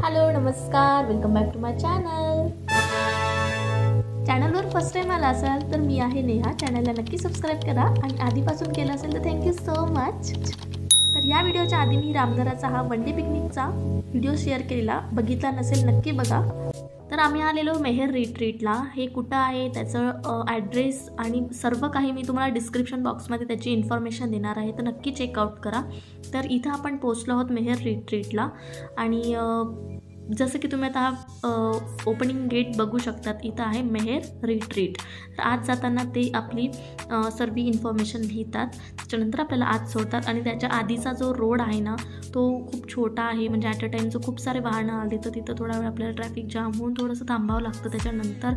Hello नमस्कार, welcome back to माय चॅनलवर first time आला असाल तर मी आहे नेहा. चॅनलला नक्की सबस्क्राईब करा आणि आधीपासून केलं असेल तर थँक्यू सो मच. तर या व्हिडिओच्या आधी मी रामघराचा हा वन डे पिकनिकचा व्हिडिओ शेअर केलेला, बघितला नसेल नक्की बघा. तर आम्ही आलेलो मेहर रिट्रीटला. हे कुठं आहे त्याचं ॲड्रेस आणि सर्व काही मी तुम्हाला डिस्क्रिप्शन बॉक्समध्ये त्याची इन्फॉर्मेशन देणार आहे, तर नक्की चेकआउट करा. तर इथं आपण पोचलो आहोत मेहर रिट्रीटला आणि जसं की तुम्ही आता ओपनिंग गेट बघू शकतात, इथं आहे मेहर रिट्रीट. तर आज जाताना ते आपली सर्व इन्फॉर्मेशन लिहितात, त्याच्यानंतर आपल्याला आज सोडतात. आणि त्याच्या आधीचा जो रोड आहे ना तो खूप छोटा आहे, म्हणजे ॲट अ टाईम जो खूप सारे वाहनं आले तर तिथं थोडा वेळ आपल्याला ट्रॅफिक जाम होऊन थोडंसं थांबावं लागतं. त्याच्यानंतर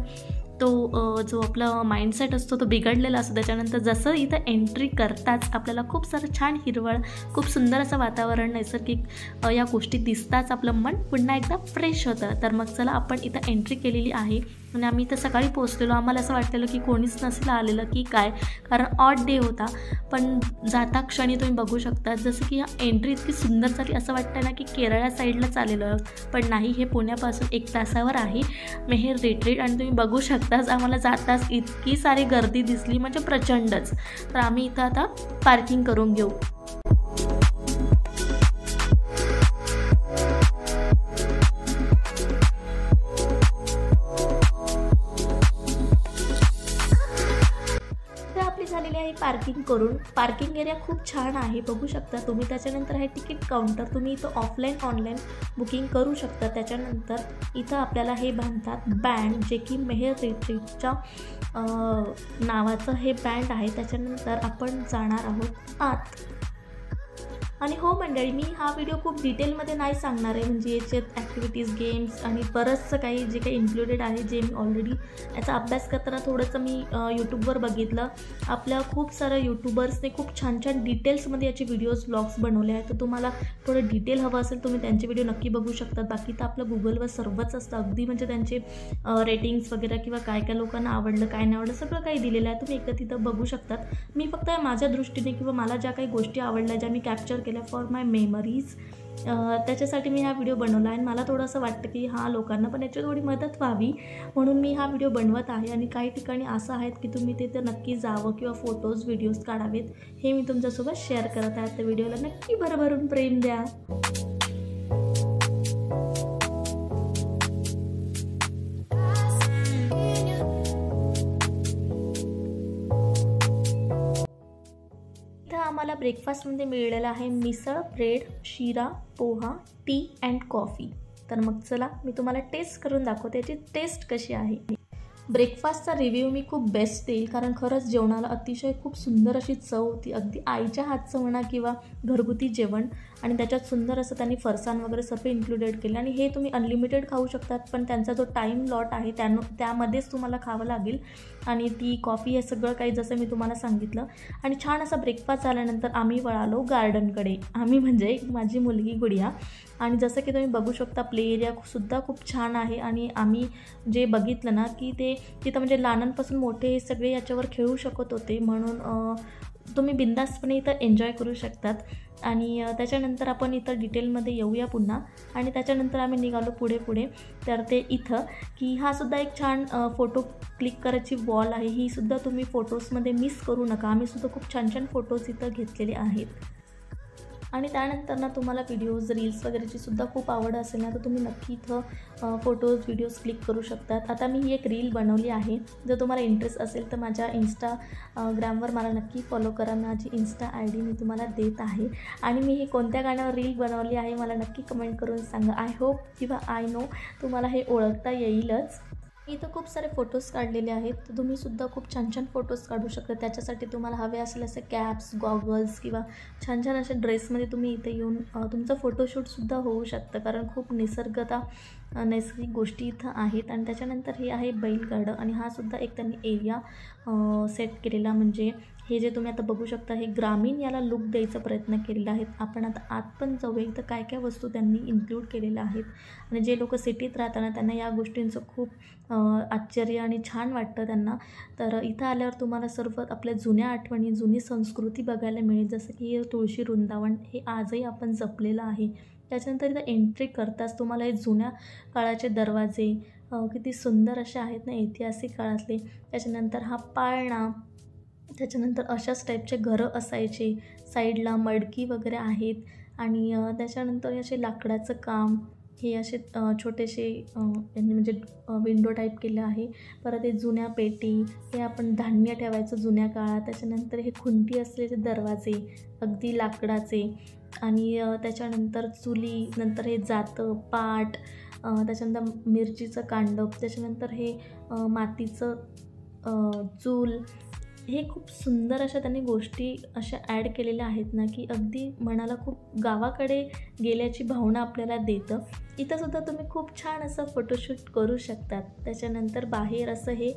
तो जो आपला माइंडसेट असतो तो बिघडलेला असतो. त्याच्यानंतर जसं इथं एंट्री करताच आपल्याला खूप सारं छान हिरवळ, खूप सुंदर असं वातावरण, नैसर्गिक या गोष्टी दिसताच आपलं मन पुन्हा एकदा फ्रेश होतं. तर मग चला आपण इथं एंट्री केलेली आहे आणि आम्ही इथं सकाळी पोहोचलेलो. आम्हाला असं वाटलेलं की कोणीच नसेल आलेलं की काय, कारण ऑड डे होता. पण जाता क्षणी तुम्ही बघू शकता जसं की एंट्री इतकी सुंदर झाली, असं वाटतं ना की केरळा साईडलाच आलेलो आहोत. पण नाही, हे पुण्यापासून 1 तासावर आहे मेहर रिट्रीट. आणि तुम्ही बघू शकताच आम्हाला जाताच इतकी सारी गर्दी दिसली, म्हणजे प्रचंडच. तर आम्ही इथं आता पार्किंग करून घेऊ. झालेली आहे पार्किंग करून. पार्किंग एरिया खूप छान आहे, बघू शकता तुम्ही. त्याच्यानंतर आहे तिकीट काउंटर, तुम्ही इथं ऑफलाईन ऑनलाईन बुकिंग करू शकता. त्याच्यानंतर इथं आपल्याला हे बांधतात बँड, जे की मेहर रिट्रीटच्या नावाचं हे बँड आहे. त्याच्यानंतर आपण जाणार आहोत आत. आणि हो मंडळी, मी हा व्हिडिओ खूप डिटेलमध्ये नाही सांगणार आहे, म्हणजे याच्यात ॲक्टिव्हिटीज, गेम्स आणि बरंचसं काही जे काही इन्क्लुडेड आहे, जे मी ऑलरेडी याचा अभ्यास करताना थोडंसं मी यूट्यूबवर बघितलं. आपल्या खूप साऱ्या यूट्यूबर्सने खूप छान छान डिटेल्समध्ये याचे व्हिडिओज, ब्लॉग्स बनवले आहेत. तर तुम्हाला थोडं डिटेल हवं असेल तुम्ही त्यांचे व्हिडिओ नक्की बघू शकतात. बाकी तर आपलं गुगलवर सर्वच असतं अगदी, म्हणजे त्यांचे रेटिंग्स वगैरे किंवा काय काय लोकांना आवडलं काय नाही आवडलं सगळं काही दिलेलं आहे, तुम्ही एकदा तिथं बघू शकतात. मी फक्त माझ्या दृष्टीने किंवा मला ज्या काही गोष्टी आवडल्या, ज्या मी कॅप्चर केल्या फॉर माय मेमरीज, त्याच्यासाठी मी हा व्हिडिओ बनवला आहे. आणि मला थोडंसं वाटतं की लोकांना पण याची थोडी मदत व्हावी, म्हणून मी हा व्हिडिओ बनवत आहे. आणि काही ठिकाणी असं आहेत की तुम्ही तिथे नक्की जावं किंवा फोटोज व्हिडिओज काढावेत, हे मी तुमच्यासोबत शेअर करत आहे. तर व्हिडिओला नक्की भरभरून प्रेम द्या. आम्हाला ब्रेकफास्टमध्ये मिळालेला आहे मिसळ, ब्रेड, शिरा, पोहा, टी अँड कॉफी. तर मग चला मी तुम्हाला टेस्ट करून दाखवते याची टेस्ट कशी आहे. ब्रेकफास्टचा रिव्ह्यू मी खूप बेस्ट देईल, कारण खरंच जेवणाला अतिशय खूप सुंदर अशी चव होती, अगदी आईच्या हातचं म्हणा किंवा घरगुती जेवण. आणि त्याच्यात सुंदर असं त्यांनी फरसाण वगैरे सर्व इन्क्लुडेड केले. आणि हे तुम्ही अनलिमिटेड खाऊ शकतात, पण त्यांचा जो टाईम लॉट आहे त्यामध्येच तुम्हाला खावं लागेल. आणि टी, कॉफी हे सगळं काही जसं मी तुम्हाला सांगितलं. आणि छान असा ब्रेकफास्ट झाल्यानंतर आम्ही वळालो गार्डनकडे. आम्ही म्हणजे माझी मुलगी गुडिया. आणि जसं की तुम्ही बघू शकता प्ले एरियासुद्धा खूप छान आहे. आणि आम्ही जे बघितलं ना की ते तिथं म्हणजे लहानांपासून मोठे सगळे याच्यावर खेळू शकत होते, म्हणून तुम्ही बिंदासपणे इथं एन्जॉय करू शकतात. आणि त्याच्यानंतर आपण इथं डिटेलमध्ये येऊया पुन्हा. आणि त्याच्यानंतर आम्ही निघालो पुढे. तर ते इथं की हा सुद्धा एक छान फोटो क्लिक करायची वॉल आहे, ही सुद्धा तुम्ही फोटोजमध्ये मिस करू नका. आम्ही सुद्धा खूप छान छान फोटोज इथं घेतलेले आहेत. आणि त्यानंतर ना तुम्हाला व्हिडिओज, रील्स वगैरेची सुद्धा खूप आवड असेल ना, तर तुम्ही नक्की इथं फोटोज, व्हिडिओज क्लिक करू शकतात. आता मी ही एक रील बनवली आहे, जर तुम्हाला इंटरेस्ट असेल तर माझ्या इंस्टाग्रामवर मला नक्की फॉलो करा. माझी इंस्टा ID मी तुम्हाला देत आहे. आणि मी ही कोणत्या गाण्यावर रील बनवली आहे मला नक्की कमेंट करून सांगा. आय होप किंवा आय नो तुम्हाला हे ओळखता येईलच. इथं खूप सारे फोटोज काढलेले आहेत, तर तुम्हीसुद्धा खूप छान छान फोटोज काढू शकता. त्याच्यासाठी तुम्हाला हवे असेल असे कॅप्स, गॉगल्स किंवा छान छान अशा ड्रेसमध्ये तुम्ही इथे येऊन तुमचं फोटोशूटसुद्धा होऊ शकतं, कारण खूप नैसर्गिक गोष्टी इथं आहेत. आणि त्याच्यानंतर हे आहे बैलगाडं. आणि हा सुद्धा एक त्यांनी एरिया सेट केलेला, म्हणजे हे जे तुम्ही आता बघू शकता हे ग्रामीण याला लुक द्यायचा प्रयत्न केलेला आहे. आपण आता आत पण जाऊया, इथं काय काय वस्तू त्यांनी इन्क्लूड केलेल्या आहेत. आणि जे लोक सिटीत राहताना त्यांना या गोष्टींचं खूप आश्चर्य आणि छान वाटतं त्यांना. तर इथं आल्यावर तुम्हाला सर्व आपल्या जुन्या आठवणी, जुनी संस्कृती बघायला मिळेल. जसं की तुळशी वृंदावन हे आजही आपण जपलेलं आहे. त्याच्यानंतर इथं एंट्री करताच तुम्हाला हे जुन्या काळाचे दरवाजे किती सुंदर असे आहेत ना, ऐतिहासिक काळातले. त्याच्यानंतर हा पाळणा, त्याच्यानंतर अशाच टाईपचे घरं असायचे, साईडला मडकी वगैरे आहेत आणि त्याच्यानंतर असे लाकडाचं काम, हे असे छोटेसे यांनी म्हणजे विंडो टाईप केलं आहे. परत हे जुन्या पेटी, हे आपण धान्य ठेवायचं जुन्या काळात. त्याच्यानंतर हे खुंटी असलेले दरवाजे अगदी लाकडाचे आणि त्याच्यानंतर चुली, नंतर हे जातं, पाट, त्याच्यानंतर मिरचीचं कांडप, त्याच्यानंतर हे मातीचं चूल. हे खूप सुंदर अशा त्यांनी गोष्टी अशा ॲड केलेल्या आहेत ना, की अगदी मनाला खूप गावाकडे गेल्याची भावना आपल्याला देतं. इथंसुद्धा तुम्ही खूप छान असं फोटोशूट करू शकतात. त्याच्यानंतर बाहेर असं हे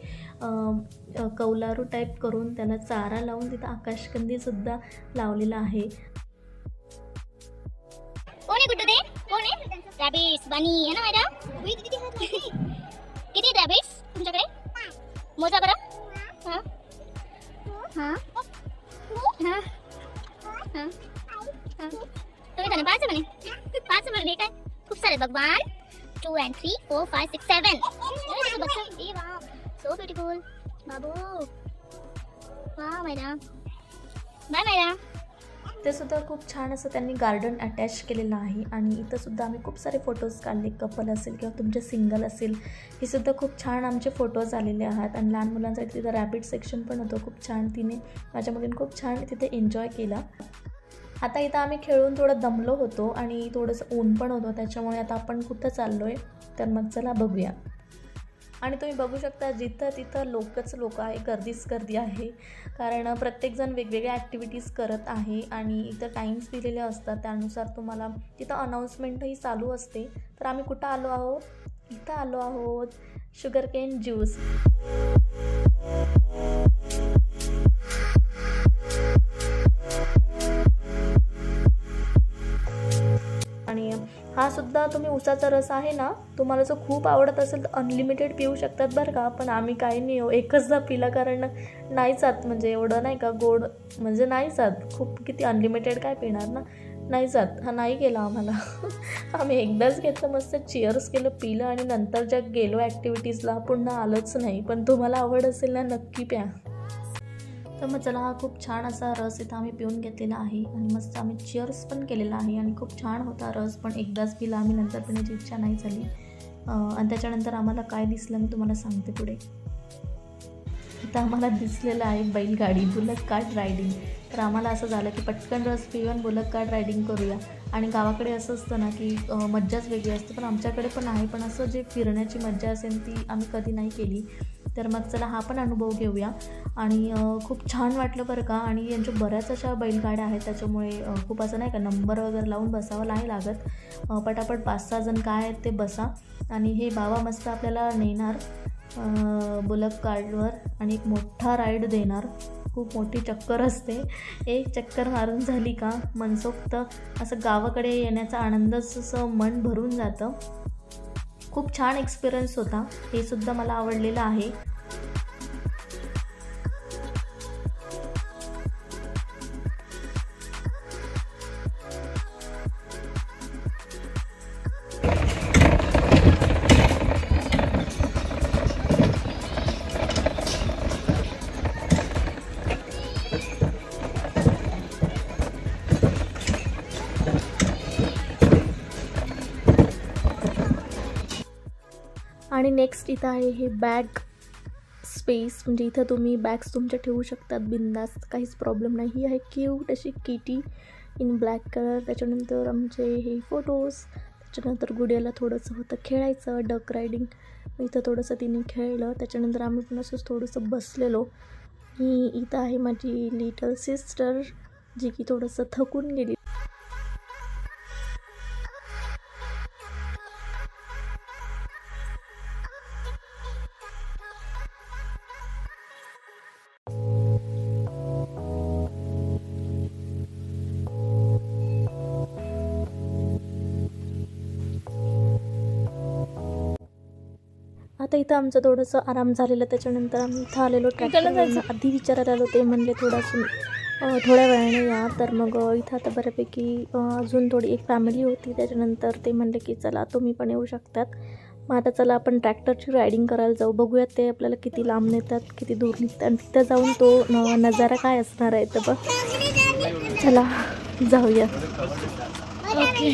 कौलारू टाईप करून त्याला चारा लावून तिथं आकाशकंदीलसुद्धा लावलेला आहे. कोण आहे गुड्डू ते? कोण आहे? रॅबिट्स, बनी है ना मॅडम? किती रॅबिट्स तुमच्याकडे? मोजा बरं. हां हां हां हां हां तुम्ही त्याने 5 म्हणे. 5 म्हणे काय? खूप सारे बघ. 1 2 and 3 4 5 6 7. ए वाव, सो ब्युटिफुल बाबू. Wow madam, bye madam. ते सुद्धा खूप छान असं त्यांनी गार्डन अटॅच केलेलं आहे आणि इथंसुद्धा आम्ही खूप सारे फोटोज काढले. कपल असेल किंवा तुमचे सिंगल असेल, हे सुद्धा खूप छान आमचे फोटोज आलेले आहेत. आणि लहान मुलांसाठी तिथं रॅपिड सेक्शन पण होतं खूप छान. तिने माझ्या मुलीने खूप छान तिथे एन्जॉय केला. आता इथं आम्ही खेळून थोडं दमलो होतो आणि थोडंसं ऊन पण होतं, त्याच्यामुळे आता आपण कुठं चाललो आहे तर मग चला बघूया. आणि तुम्ही बघू शकता जिथं तिथं लोक आहे, गर्दीच गर्दी आहे. कारण प्रत्येकजण वेगवेगळ्या ॲक्टिव्हिटीज करत आहे आणि इथं टाईम्स दिलेले असतात, त्यानुसार तुम्हाला तिथं अनाऊन्समेंटही चालू असते. तर आम्ही कुठं आलो आहोत? इथं आलो आहोत शुगरकेन ज्यूस. आणि हा सुद्धा तुम्ही उसाचा रस आहे ना, तुम्हाला जर खूप आवडत असेल तर अनलिमिटेड पिऊ शकतात बरं का. पण आम्ही काही नाही हो, एकचदा पिला, कारण नाही जात, म्हणजे एवढं नाही का गोड, म्हणजे नाही जात खूप. किती अनलिमिटेड काय पिणार ना, नाही जात. हा नाही केला आम्हाला. आम्ही एकदाच घेतलं, मस्त चिअर्स केलं, पिलं आणि नंतर ज्या गेलो ॲक्टिव्हिटीजला पुन्हा आलोच नाही. पण तुम्हाला आवड असेल ना, नक्की प्या. तर मग चला, हा खूप छान असा रस इथं आम्ही पिऊन घेतलेला आहे आणि मस्त आम्ही चिअर्स पण केलेला आहे आणि खूप छान होता रस. पण एकदाच पिला आम्ही, नंतर पिण्याची इच्छा नाही झाली. आणि त्याच्यानंतर आम्हाला काय दिसलं मी तुम्हाला सांगते पुढे. इथं आम्हाला दिसलेलं आहे बैलगाडी, बुलक कार्ट रायडिंग. तर आम्हाला असं झालं की पटकन रस पिऊन बुलक कार्ट रायडिंग करूया. आणि गावाकडे असं असतं ना की मज्जाच वेगळी असते, पण आमच्याकडे पण आहे, पण असं जे फिरण्याची मज्जा असेल ती आम्ही कधी नाही केली. तर मग चला हा पण अनुभव घेऊया. आणि खूप छान वाटलं बरं का. आणि यांच्या बऱ्याच अशा बैलगाड्या आहेत, त्याच्यामुळे खूप असं नाही का नंबर वगैरे लावून बसावं नाही लागत. पटापट 5-6 जण काय आहेत ते बसा. आणि हे बाबा मस्त आपल्याला नेणार बुलक कार्टवर आणि एक मोठा राईड देणार. खूप मोठी चक्कर असते. एक चक्कर मारून झाली का मनसोक्त असं गावाकडे येण्याचा आनंदच असं मन भरून जातं. खूप छान एक्सपिरियन्स होता. हे सुद्धा मला आवडलेलं आहे. आणि नेक्स्ट इथं आहे हे बॅग स्पेस, म्हणजे इथं तुम्ही बॅग्स तुमच्या ठेवू शकतात बिंदास्त, काहीच प्रॉब्लेम नाही. ही आहे क्यूट अशी किटी इन ब्लॅक कलर. त्याच्यानंतर आमचे हे फोटोज. त्याच्यानंतर गुडियाला थोडंसं होतं खेळायचं डक रायडिंग, इथं थोडंसं तिने खेळलं. त्याच्यानंतर आम्ही पण असंच थोडंसं बसलेलो. ही इथं आहे माझी लिटल सिस्टर, जी की थोडंसं थकून गेली. आता इथं आमचं थोडंसं आराम झालेलं. त्याच्यानंतर आम्ही इथं आलेलो ट्रॅक्टरवरून. आधी विचारायला आलो, ते म्हणले थोडंसं थोड्या वेळाने या. तर मग इथं आता बऱ्यापैकी अजून थोडी एक फॅमिली होती. त्याच्यानंतर ते म्हणले की चला तुम्ही पण येऊ शकतात. मग आता चला आपण ट्रॅक्टरची रायडिंग करायला जाऊ. बघूयात ते आपल्याला किती लांब नेतात, किती दूर नेतात आणि तिथं जाऊन तो नजारा काय असणार आहे. तर बघ चला जाऊया. ओके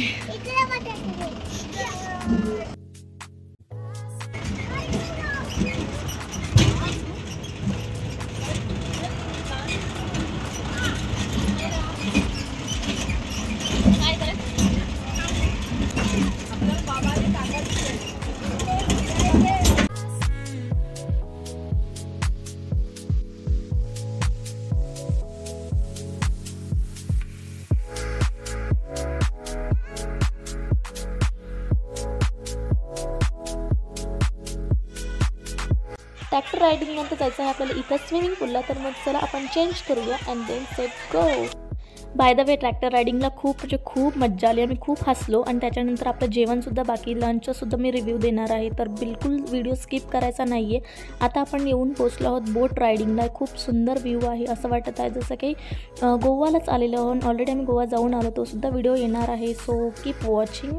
ट्रॅक्टर रायडिंग नंतर जायचं आहे आपल्याला इथं स्विमिंग पूलला. तर मग चला आपण चेंज करूया and then set go. By the way tractor रायडिंगला खूप मज्जा आली. आम्ही खूप हसलो आणि त्याच्यानंतर आपलं जेवणसुद्धा बाकी लंचसुद्धा मी रिव्ह्यू देणार आहे. तर बिलकुल व्हिडिओ स्किप करायचा नाही आहे. आता आपण येऊन पोचलो आहोत बोट रायडिंगला. खूप सुंदर व्ह्यू आहे. असं वाटत आहे जसं काही गोवालाच आलेलो आहोत. ऑलरेडी आम्ही गोवा जाऊन आलो. तोसुद्धा व्हिडिओ येणार आहे. So keep watching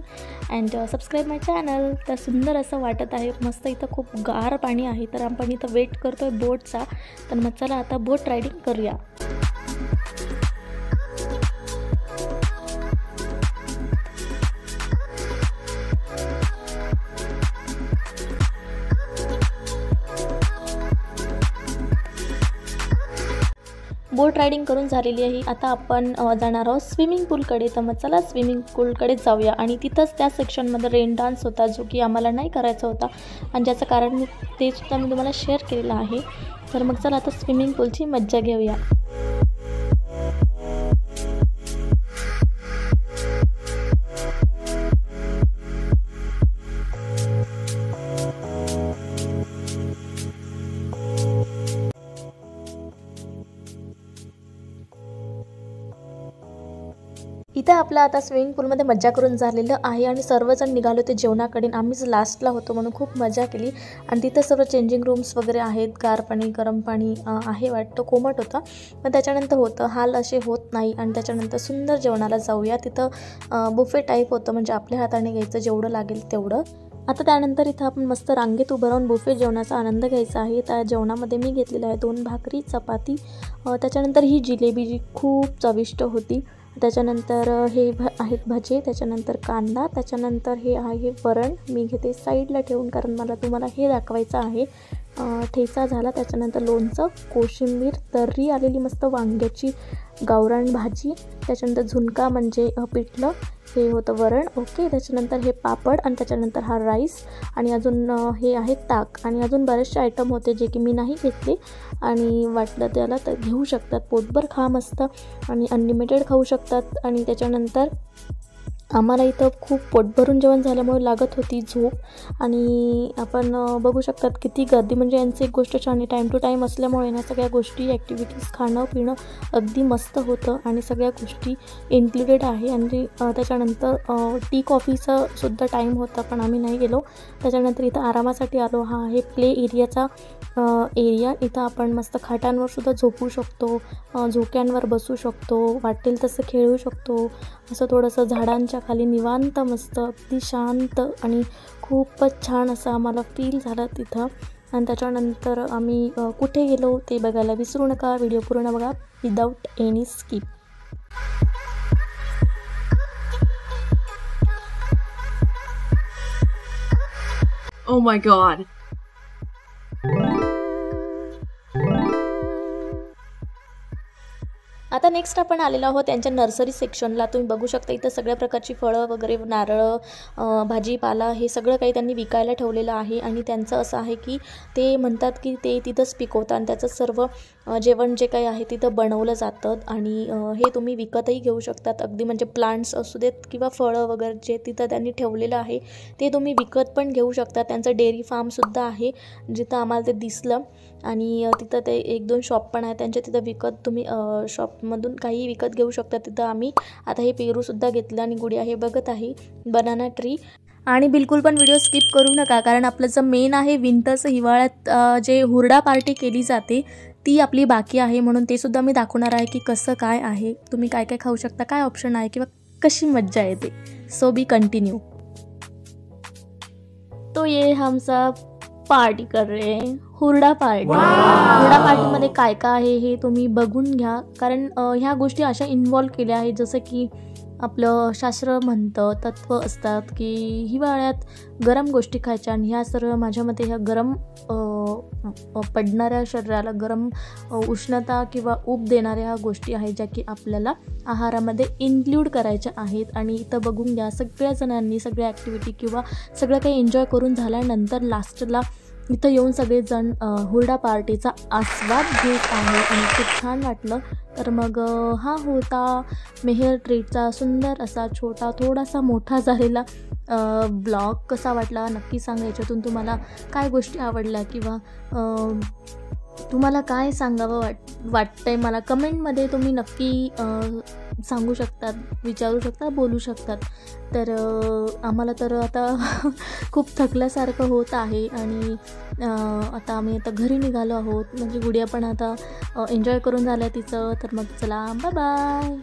and subscribe my channel. तर सुंदर असं वाटत आहे. मस्त इथं खूप गार पाणी आहे. तर आपण इथं वेट करतो आहे बोटचा. तर मग चला आता बोट रायडिंग करूया. बोट रायडिंग करून झालेली आहे. आता आपण जाणार आहोत स्विमिंग पूलकडे. तर मग चला स्विमिंग पूलकडे जाऊया. आणि तिथंच त्या सेक्शनमध्ये रेन डान्स होता जो की आम्हाला नाही करायचा होता आणि ज्याचं कारण ते सुद्धा मी तुम्हाला शेअर केलेलं आहे. तर मग चला आता स्विमिंग पूलची मज्जा घेऊया. इथं आपलं आता स्विमिंग पूलमध्ये मज्जा करून झालेलं आहे आणि सर्वजण निघालो ते जेवणाकडे. आम्हीच लास्टला होतो म्हणून खूप मजा केली. आणि तिथं सर्व चेंजिंग रूम्स वगैरे आहेत. गार पाणी गरम पाणी आहे वाटतं. कोमट होतं पण त्याच्यानंतर होतं हाल असे होत नाही. आणि त्याच्यानंतर सुंदर जेवणाला जाऊया. तिथं बुफे टाईप होतं म्हणजे आपल्या हाताने घ्यायचं जेवढं लागेल तेवढं. आता त्यानंतर इथं आपण मस्त रांगेत उभं राहून बुफे जेवणाचा आनंद घ्यायचा आहे. त्या जेवणामध्ये मी घेतलेलं आहे 2 भाकरी चपाती. त्याच्यानंतर ही जिलेबी जी खूप चविष्ट होती. त्याच्यानंतर हे आहेत भजे. त्याच्यानंतर कांदा. त्याच्यानंतर हे आहे वरण. मी घेते साईडला ठेवून कारण मला तुम्हाला हे दाखवायचं आहे. ठेचा झाला. त्याच्यानंतर लोणचं, कोशिंबीर, तर्री आलेली मस्त वांग्याची गावरान भाजी. त्याच्यानंतर झुणका म्हणजे पिठलं हे होतं वरण. ओके. त्याच्यानंतर हे पापड आणि त्याच्यानंतर हा राईस आणि अजून हे आहे ताक आणि अजून बरेचसे आयटम होते जे की मी नाही घेतले. आणि वाटलं त्याला तर घेऊ शकतात. पोटभर खा मस्त आणि अनलिमिटेड खाऊ शकतात. आणि त्याच्यानंतर आम्हाला इथं खूप पोटभरून जेवण झाल्यामुळे लागत होती झोप. आणि आपण बघू शकतात किती गर्दी म्हणजे यांची एक गोष्ट छान आहे. टाईम टू टाईम असल्यामुळे ना सगळ्या गोष्टी ॲक्टिव्हिटीज खाणं पिणं अगदी मस्त होतं आणि सगळ्या गोष्टी इन्क्लुडेड आहे. आणि त्याच्यानंतर टी कॉफीचा सुद्धा टाईम होता पण आम्ही नाही गेलो. त्याच्यानंतर इथं आरामासाठी आलो. हा आहे प्ले एरियाचा एरिया. इथं आपण मस्त खाटांवर सुद्धा झोपू शकतो. झोक्यांवर बसू शकतो. वाटेल तसं खेळू शकतो. असं थोडंसं झाडांच्या खाली निवांत मस्त अगदी शांत आणि खूपच छान असं आम्हाला फील झालं तिथं. आणि त्याच्यानंतर आम्ही कुठे गेलो ते बघायला विसरू नका. व्हिडिओ पूर्ण बघा without any skip. Oh my god. आता नेक्स्ट आपण आलेलो आहोत त्यांच्या नर्सरी सेक्शनला. तुम्ही बघू शकता इथं सगळ्या प्रकारची फळं वगैरे नारळं भाजीपाला हे सगळं काही त्यांनी विकायला ठेवलेलं आहे. आणि त्यांचं असं आहे की ते म्हणतात की ते तिथंच पिकवतात आणि त्याचं सर्व जेवण जे काही आहे तिथं बनवलं जातं. आणि हे तुम्ही विकतही घेऊ शकतात. अगदी म्हणजे प्लांट्स असू देत किंवा फळं वगैरे जे तिथं त्यांनी ठेवलेलं आहे ते तुम्ही विकत पण घेऊ शकता. त्यांचं डेअरी फार्मसुद्धा आहे जिथं आम्हाला ते दिसलं. आणि तिथं ते 1-2 शॉप पण आहे त्यांच्या. तिथं विकत तुम्ही शॉपमधून काही विकत घेऊ शकता. तिथं आम्ही आता हे पेरूसुद्धा घेतलं आणि गुडिया हे बघत आहे बनाना ट्री. आणि बिलकुल पण व्हिडिओ स्किप करू नका कारण आपलं जे मेन आहे विंटरचं हिवाळ्यात जे हुरडा पार्टी केली जाते ती आपली बाकी आहे, म्हणून ते सुद्धा मी दाखवणार आहे की कसं काय आहे, तुम्ही काय काय खाऊ शकता, काय ऑप्शन आहे किंवा कशी मज्जा येते. सो बी कंटिन्यू. तो ये हम सब पार्टी कर रहे हैं, हुरडा पार्टी. हुरडा पार्टीमध्ये काय काय आहे हे तुम्ही बघून घ्या, कारण ह्या गोष्टी अशा इन्व्हॉल्व केल्या आहेत जसं की आपलं शास्त्र म्हणतं, तत्त्व असतात की हिवाळ्यात गरम गोष्टी खायच्या, आणि ह्या सर्व माझ्या मते ह्या गरम पडणाऱ्या शरीराला गरम उष्णता किंवा ऊब देणाऱ्या ह्या गोष्टी आहेत ज्या की आपल्याला आहारामध्ये इन्क्ल्यूड करायच्या आहेत. आणि इथं बघून घ्या, सगळ्या जणांनी सगळ्या ॲक्टिव्हिटी किंवा सगळं काही एन्जॉय करून झाल्यानंतर लास्टला इथं येऊन सगळेजण हुरडा पार्टीचा आस्वाद घेत आहे आणि खूप छान वाटलं. तर मग हा होता मेहर ट्रीटचा सुंदर असा छोटा थोडासा मोठा झालेला ब्लॉग. कसा वाटला नक्की सांगा. याच्यातून तुम्हाला काय गोष्टी आवडल्या किंवा तुम्हाला काय सांगावं वाटतंय मला कमेंटमध्ये तुम्ही नक्की सांगू शकतात, विचारू शकता, बोलू शकतात. तर आम्हाला तर आता खूप थकल्यासारखं होत आहे आणि आता आम्ही आता घरी निघालो आहोत. म्हणजे गुडिया पण आता एन्जॉय करून झालं तिचं. तर मग चला बाय बाय.